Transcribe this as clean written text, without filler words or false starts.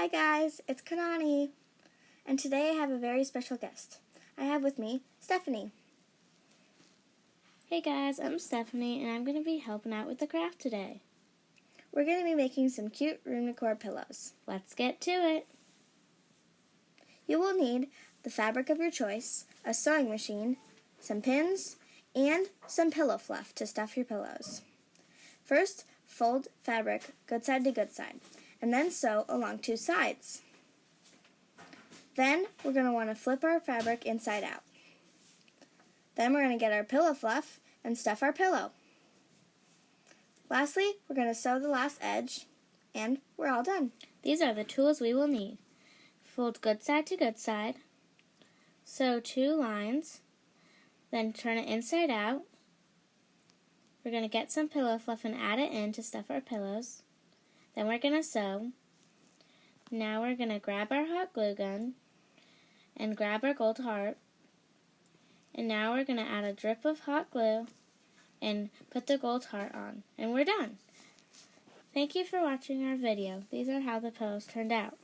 Hi guys, it's Kanani, and today I have a very special guest. I have with me Stephanie. Hey guys, I'm Stephanie, and I'm going to be helping out with the craft today. We're going to be making some cute room decor pillows. Let's get to it. You will need the fabric of your choice, a sewing machine, some pins, and some pillow fluff to stuff your pillows. First, fold fabric good side to good side, and then sew along two sides. Then we're going to want to flip our fabric inside out. Then we're going to get our pillow fluff and stuff our pillow. Lastly, we're going to sew the last edge, and we're all done. These are the tools we will need. Fold good side to good side, sew two lines, then turn it inside out. We're going to get some pillow fluff and add it in to stuff our pillows. Then we're going to sew. Now we're going to grab our hot glue gun and grab our gold heart. And now we're going to add a drip of hot glue and put the gold heart on. And we're done. Thank you for watching our video. These are how the pillows turned out.